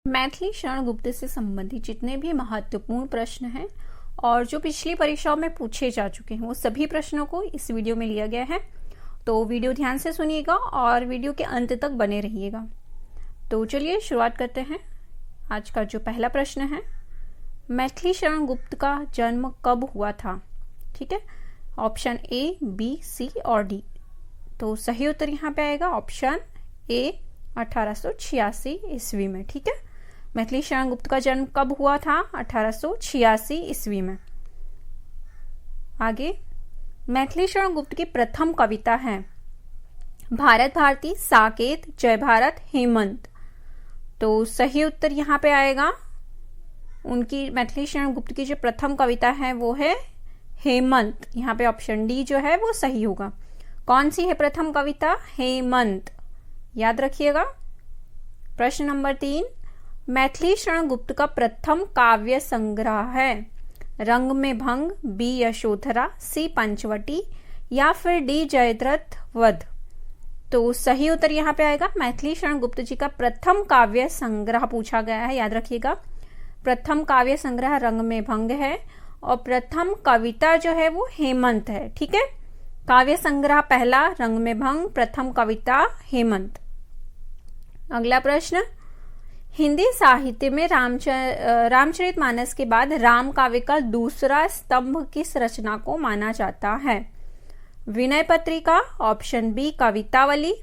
मैथिली शरण गुप्त से संबंधित जितने भी महत्वपूर्ण प्रश्न हैं और जो पिछली परीक्षाओं में पूछे जा चुके हैं वो सभी प्रश्नों को इस वीडियो में लिया गया है। तो वीडियो ध्यान से सुनिएगा और वीडियो के अंत तक बने रहिएगा। तो चलिए शुरुआत करते हैं। आज का जो पहला प्रश्न है, मैथिली शरण गुप्त का जन्म कब हुआ था? ठीक है, ऑप्शन ए, बी, सी और डी। तो सही उत्तर यहाँ पे आएगा ऑप्शन ए, 1886 ईस्वी में। ठीक है, मैथिली शरण गुप्त का जन्म कब हुआ था? 1886 ईस्वी में। आगे, मैथिली शरण गुप्त की प्रथम कविता है भारत भारती, साकेत, जय भारत, हेमंत। तो सही उत्तर यहाँ पे आएगा, उनकी मैथिली शरण गुप्त की जो प्रथम कविता है वो है हेमंत। यहाँ पे ऑप्शन डी जो है वो सही होगा। कौन सी है प्रथम कविता? हेमंत, याद रखिएगा। प्रश्न नंबर 3, मैथिली शरण गुप्त का प्रथम काव्य संग्रह है रंग में भंग, बी यशोधरा, सी पंचवटी या फिर डी जयद्रथ वध। तो सही उत्तर यहाँ पे आएगा, मैथिली शरण गुप्त जी का प्रथम काव्य संग्रह पूछा गया है, याद रखिएगा। प्रथम काव्य संग्रह रंग में भंग है और प्रथम कविता जो है वो हेमंत है। ठीक है, काव्य संग्रह पहला, रंग में भंग, प्रथम कविता हेमंत। अगला प्रश्न, हिंदी साहित्य में रामचरितमानस के बाद राम काव्य का दूसरा स्तंभ किस रचना को माना जाता है? विनय पत्रिका, ऑप्शन बी कवितावली,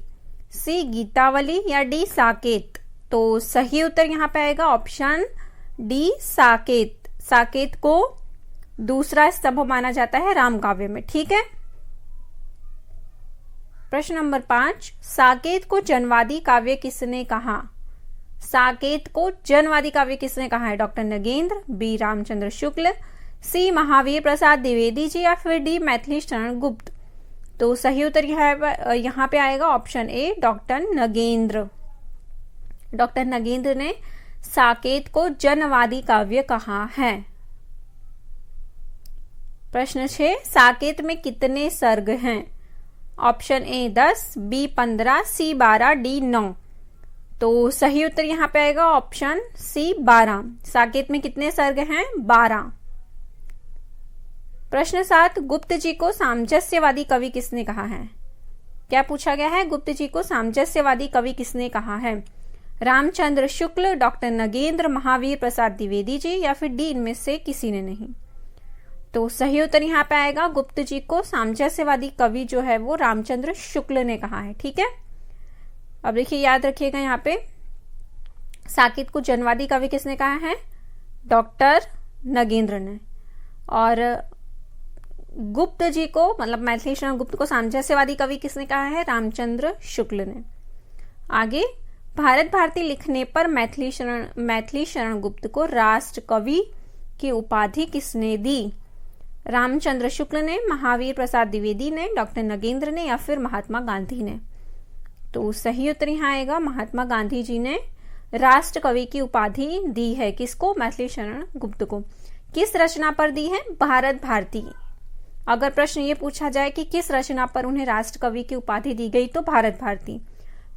सी गीतावली या डी साकेत। तो सही उत्तर यहाँ पे आएगा ऑप्शन डी साकेत। साकेत को दूसरा स्तंभ माना जाता है राम काव्य में। ठीक है, प्रश्न नंबर 5, साकेत को जनवादी काव्य किसने कहा? साकेत को जनवादी काव्य किसने कहा है? डॉक्टर नगेंद्र, बी रामचंद्र शुक्ल, सी महावीर प्रसाद द्विवेदी जी या फिर डी मैथिली शरण गुप्त। तो सही उत्तर यहाँ पे आएगा option A, doctor Nagendra. Doctor Nagendra ने साकेत को जनवादी काव्य कहा है। प्रश्न 6, साकेत में कितने सर्ग हैं? Option A 10, B 15, C 12, D 9। तो सही उत्तर यहाँ पे आएगा ऑप्शन सी 12। साकेत में कितने सर्ग हैं? 12। प्रश्न 7, गुप्त जी को सामंजस्यवादी कवि किसने कहा है? क्या पूछा गया है? गुप्त जी को सामंजस्यवादी कवि किसने कहा है? रामचंद्र शुक्ल, डॉक्टर नगेंद्र, महावीर प्रसाद द्विवेदी जी या फिर डी इनमें से किसी ने नहीं। तो सही उत्तर यहाँ पे आएगा, गुप्त जी को सामंजस्यवादी कवि जो है वो रामचंद्र शुक्ल ने कहा है। ठीक है, अब देखिए याद रखिएगा, यहाँ पे साकेत को जनवादी कवि किसने कहा है? डॉक्टर नगेंद्र ने। और गुप्त जी को, मतलब मैथिली शरण गुप्त को सामंजस्यवादी कवि किसने कहा है? रामचंद्र शुक्ल ने। आगे, भारत भारती लिखने पर मैथिली शरण गुप्त को राष्ट्र कवि की उपाधि किसने दी? रामचंद्र शुक्ल ने, महावीर प्रसाद द्विवेदी ने, डॉक्टर नगेंद्र ने या फिर महात्मा गांधी ने। तो सही उत्तर यहाँ आएगा, महात्मा गांधी जी ने राष्ट्र कवि की उपाधि दी है। किसको? मैथिली शरण गुप्त को। किस रचना पर दी है? भारत भारती। अगर प्रश्न ये पूछा जाए कि किस रचना पर उन्हें राष्ट्र कवि की उपाधि दी गई, तो भारत भारती।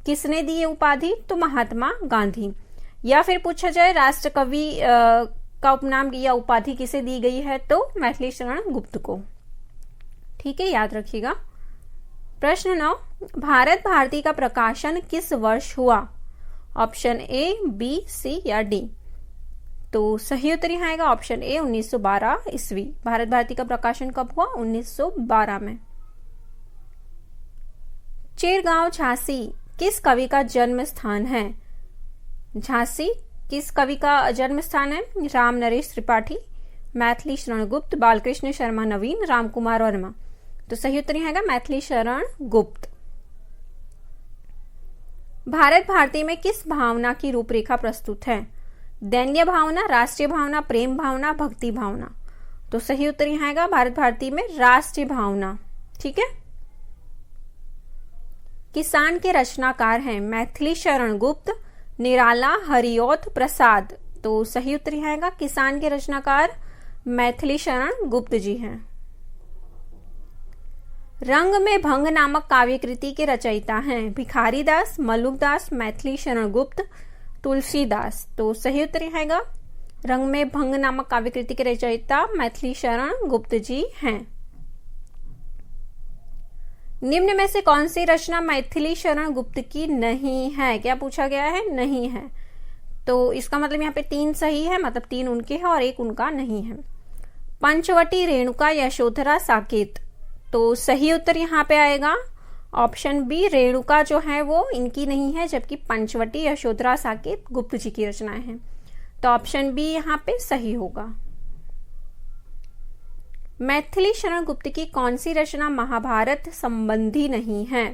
किसने दी ये उपाधि? तो महात्मा गांधी। या फिर पूछा जाए राष्ट्र कवि का उपनाम या उपाधि किसे दी गई है, तो मैथिली शरण गुप्त को। ठीक है, याद रखिएगा। प्रश्न 9, भारत भारती का प्रकाशन किस वर्ष हुआ? ऑप्शन ए, बी, सी या डी। तो सही उत्तर यहाँ आएगा ऑप्शन ए, 1912 ईस्वी। भारत भारती का प्रकाशन कब हुआ? 1912 में। चिरगांव झांसी किस कवि का जन्म स्थान है? झांसी किस कवि का जन्म स्थान है? राम नरेश त्रिपाठी, मैथिली शरण गुप्त, बालकृष्ण शर्मा नवीन, राम कुमार वर्मा। तो सही उत्तर है मैथिली शरण गुप्त। भारत भारती में किस भावना की रूपरेखा प्रस्तुत है? दैन्य भावना, राष्ट्रीय भावना, प्रेम भावना, भक्ति भावना। तो सही उत्तर यहाँ आएगा भारत भारती में राष्ट्रीय भावना। ठीक है, किसान के रचनाकार हैं मैथिली शरण गुप्त, निराला, हरिऔध, प्रसाद। तो सही उत्तर यहाँ आएगा किसान के रचनाकार मैथिली शरण गुप्त जी हैं। रंग में भंग नामक काव्य कृति के रचयिता हैं भिखारी दास, मल्लुक दास, मैथिली शरण गुप्त, तुलसीदास। तो सही उत्तर आएगा रंग में भंग नामक काव्य कृति के रचयिता मैथिली शरण गुप्त जी हैं। निम्न में से कौन सी रचना मैथिली शरण गुप्त की नहीं है? क्या पूछा गया है? नहीं है। तो इसका मतलब यहाँ पे 3 सही है, मतलब 3 उनके हैं और 1 उनका नहीं है। पंचवटी, रेणुका, यशोधरा, साकेत। तो सही उत्तर यहाँ पे आएगा ऑप्शन बी, रेणुका जो है वो इनकी नहीं है, जबकि पंचवटी, यशोधरा, साकेत गुप्त जी की रचनाएं हैं। तो ऑप्शन बी यहाँ पे सही होगा। मैथिली शरण गुप्त की कौन सी रचना महाभारत संबंधी नहीं है?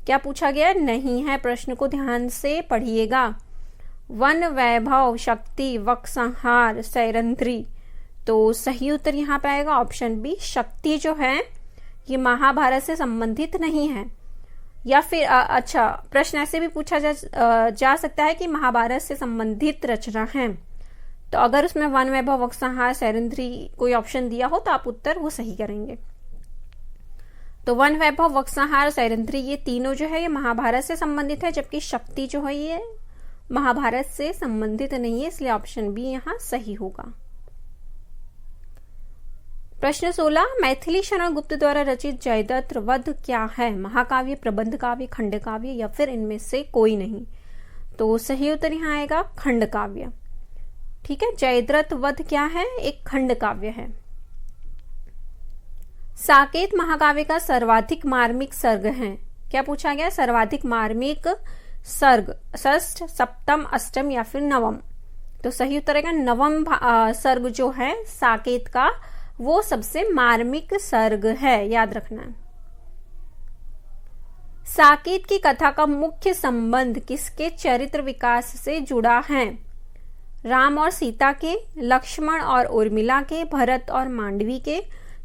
क्या पूछा गया? नहीं है। प्रश्न को ध्यान से पढ़िएगा। वन, वैभव, शक्ति, वक्संहार, सैरंध्री। तो सही उत्तर यहाँ पे आएगा ऑप्शन बी, शक्ति जो है ये महाभारत से संबंधित नहीं है। या फिर अच्छा, प्रश्न ऐसे भी पूछा जा सकता है कि महाभारत से संबंधित रचना है। तो अगर उसमें वन, वैभव, वक्संहार, सैरंध्री कोई ऑप्शन दिया हो तो आप उत्तर वो सही करेंगे। तो वन, वैभव, वक्संहार, सैरंध्री ये तीनों जो है ये महाभारत से संबंधित है, जबकि शक्ति जो है ये महाभारत से संबंधित नहीं है, इसलिए ऑप्शन बी यहां सही होगा। प्रश्न 16, मैथिली शरण गुप्त द्वारा रचित जयद्रथ वध क्या है? महाकाव्य, प्रबंध काव्य, खंड काव्य या फिर इनमें से कोई नहीं? तो सही उत्तर यहाँ आएगा खंड काव्य। ठीक है, जयद्रथ वध क्या है? एक खंड काव्य है। साकेत महाकाव्य का सर्वाधिक मार्मिक सर्ग है। क्या पूछा गया? सर्वाधिक मार्मिक सर्ग, षष्ठ, सप्तम, अष्टम या फिर नवम? तो सही उत्तर आएगा नवम सर्ग जो है साकेत का वो सबसे मार्मिक सर्ग है, याद रखना। साकेत की कथा का मुख्य संबंध किसके चरित्र विकास से जुड़ा है? राम और सीता के, लक्ष्मण और उर्मिला के, भरत और मांडवी के,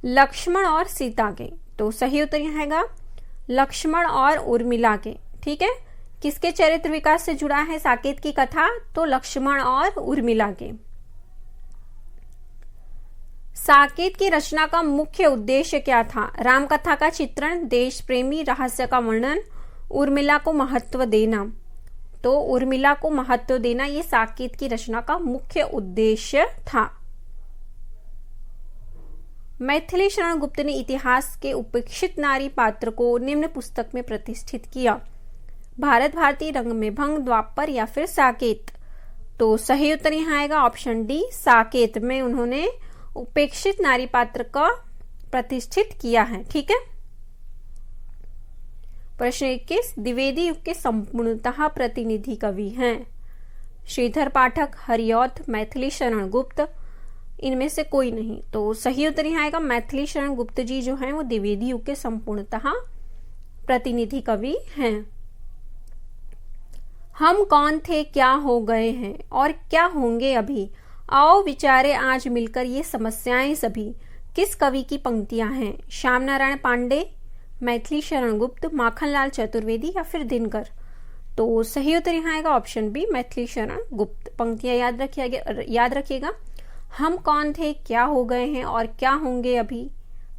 लक्ष्मण और सीता के? तो सही उत्तर यहाँ आएगा लक्ष्मण और उर्मिला के। ठीक है, किसके चरित्र विकास से जुड़ा है साकेत की कथा? तो लक्ष्मण और उर्मिला के। साकेत की रचना का मुख्य उद्देश्य क्या था? राम कथा का चित्रण, देश प्रेमी, रहस्य का वर्णन, उर्मिला को महत्व देना। तो उर्मिला को महत्व देना ये साकेत की रचना का मुख्य उद्देश्य था। मैथिली शरण गुप्त ने इतिहास के उपेक्षित नारी पात्र को निम्न पुस्तक में प्रतिष्ठित किया। भारत भारती, रंग में भंग, द्वापर या फिर साकेत? तो सही उत्तर यहाँ आएगा ऑप्शन डी, साकेत में उन्होंने उपेक्षित नारी पात्र का प्रतिष्ठित किया है। ठीक है। प्रश्न 21, द्विवेदी युग के संपूर्णतः प्रतिनिधि कवि हैं? श्रीधर पाठक, हरिऔध, मैथिली शरण गुप्त, इनमें से कोई नहीं? तो सही उत्तर यहाँ आएगा मैथिली शरण गुप्त जी जो हैं वो द्विवेदी युग के संपूर्णतः प्रतिनिधि कवि हैं। हम कौन थे, क्या हो गए हैं और क्या होंगे अभी, आओ विचारे आज मिलकर ये समस्याएं सभी, किस कवि की पंक्तियां हैं? श्याम नारायण पांडे, मैथिली शरण गुप्त, माखनलाल चतुर्वेदी या फिर दिनकर? तो सही उत्तर यहाँ आएगा ऑप्शन बी, मैथिली शरण गुप्त। पंक्तियां याद रखिएगा। हम कौन थे, क्या हो गए हैं और क्या होंगे अभी,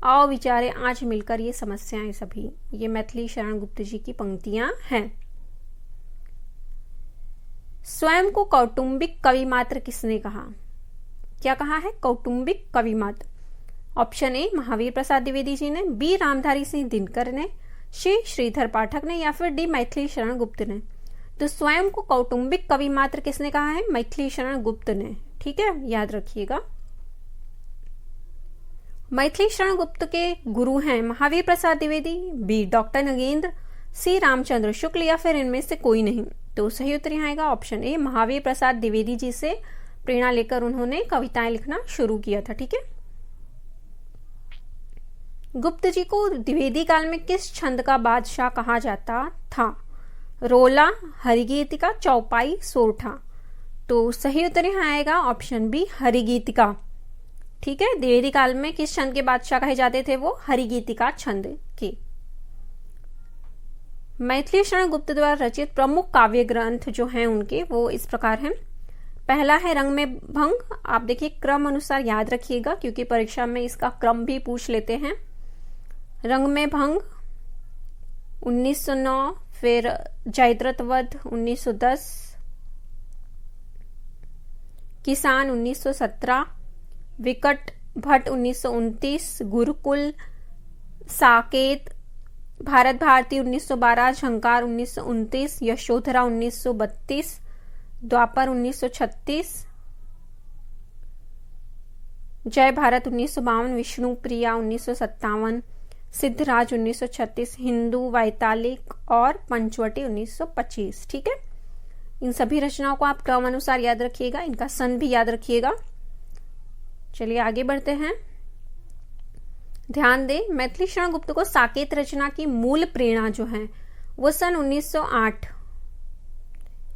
आओ विचारे आज मिलकर ये समस्याएं सभी, ये मैथिली शरण गुप्त जी की पंक्तियां हैं। स्वयं को कौटुंबिक कवि मात्र किसने कहा? क्या कहा है? कौटुंबिक कवि मात्र। ऑप्शन ए, महावीर प्रसाद द्विवेदी जी ने, बी, रामधारी सिंह दिनकर ने, सी, श्रीधर पाठक ने या फिर डी, मैथिली शरण गुप्त ने? तो स्वयं को कौटुंबिक कवि मात्र किसने कहा है? मैथिली शरण गुप्त ने। ठीक है, याद रखिएगा। मैथिली शरण गुप्त के गुरु हैं महावीर प्रसाद द्विवेदी, बी, डॉक्टर नगेंद्र, सी, रामचंद्र शुक्ल या फिर इनमें से कोई नहीं? तो सही उत्तर यहाँ आएगा ऑप्शन ए, महावीर प्रसाद द्विवेदी जी से प्रेरणा लेकर उन्होंने कविताएं लिखना शुरू किया था। ठीक है। गुप्त जी को द्विवेदी काल में किस छंद का बादशाह कहा जाता था? रोला, हरिगीतिका, चौपाई, सोरठा? तो सही उत्तर यहाँ आएगा ऑप्शन बी, हरिगीतिका। ठीक है, द्विवेदी काल में किस छंद के बादशाह कहे जाते थे? वो हरिगीतिका छंद के। मैथिली शरण गुप्त द्वारा रचित प्रमुख काव्य ग्रंथ जो हैं उनके वो इस प्रकार हैं। पहला है रंग में भंग। आप देखिए क्रम अनुसार याद रखिएगा क्योंकि परीक्षा में इसका क्रम भी पूछ लेते हैं। रंग में भंग 1909, फिर जयद्रथ वध 1910, किसान 1917, विकट भट्ट 1929, गुरुकुल, साकेत, भारत भारती 1912, झंकार 1929, यशोधरा 1932, द्वापर 1936, जय भारत 1952, विष्णु प्रिया 1957, सिद्धराज 1936, हिंदू, वैतालिक और पंचवटी 1925। ठीक है, इन सभी रचनाओं को आप क्रम अनुसार याद रखिएगा, इनका सन भी याद रखिएगा। चलिए आगे बढ़ते हैं। ध्यान दें, मैथिली शरण गुप्त को साकेत रचना की मूल प्रेरणा जो है वो सन 1908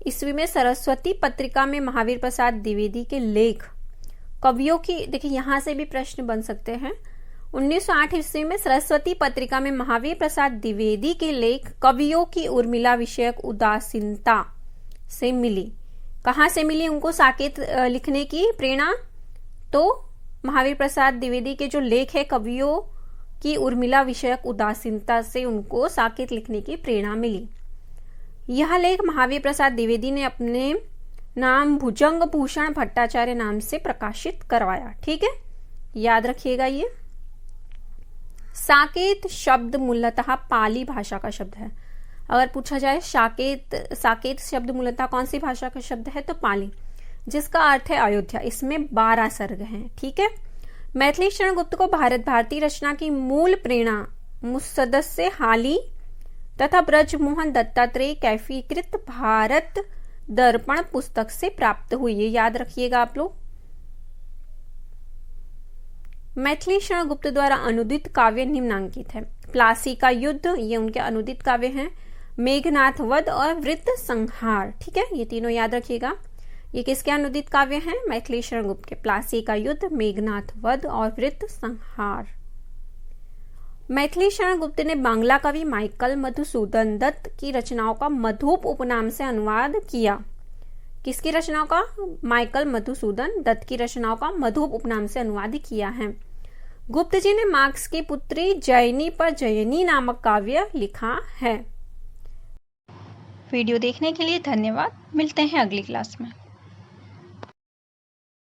ईस्वी में सरस्वती पत्रिका में महावीर प्रसाद द्विवेदी के लेख कवियों की, देखिए यहां से भी प्रश्न बन सकते हैं। 1908 ईस्वी में सरस्वती पत्रिका में महावीर प्रसाद द्विवेदी के लेख कवियों की उर्मिला विषयक उदासीनता से मिली। कहां से मिली उनको साकेत लिखने की प्रेरणा? तो महावीर प्रसाद द्विवेदी के जो लेख है कवियों की उर्मिला विषयक उदासीनता से उनको साकेत लिखने की प्रेरणा मिली। यह लेख महावीर प्रसाद द्विवेदी ने अपने नाम भुजंग भूषण भट्टाचार्य नाम से प्रकाशित करवाया। ठीक है, याद रखिएगा। ये साकेत शब्द मूलतः पाली भाषा का शब्द है। अगर पूछा जाए साकेत शब्द मूलतः कौन सी भाषा का शब्द है, तो पाली, जिसका अर्थ है अयोध्या। इसमें 12 सर्ग हैं। ठीक है, मैथिली शरण गुप्त को भारत भारती रचना की मूल प्रेरणा मुसद्दसे हाली तथा ब्रजमोहन दत्तात्रेय कैफीकृत भारत दर्पण पुस्तक से प्राप्त हुई। ये याद रखिएगा आप लोग। मैथिली शरण गुप्त द्वारा अनुदित काव्य निम्नांकित है। प्लासी का युद्ध, ये उनके अनुदित काव्य हैं। मेघनाथ वध और वृत्त संहार। ठीक है, ये तीनों याद रखिएगा। ये किसके अनुदित काव्य हैं? मैथिली शरण गुप्त के। प्लासी का युद्ध, मेघनाथ वध और वृत्त संहार। मैथिली शरण गुप्त ने बांग्ला कवि माइकल मधुसूदन दत्त की रचनाओं का मधुप उपनाम से अनुवाद किया। किसकी रचनाओं का? माइकल मधुसूदन दत्त की रचनाओं का मधुप उपनाम से अनुवाद किया है। गुप्त जी ने मार्क्स की पुत्री जयनी पर जयनी नामक काव्य लिखा है। वीडियो देखने के लिए धन्यवाद। मिलते हैं अगली क्लास में।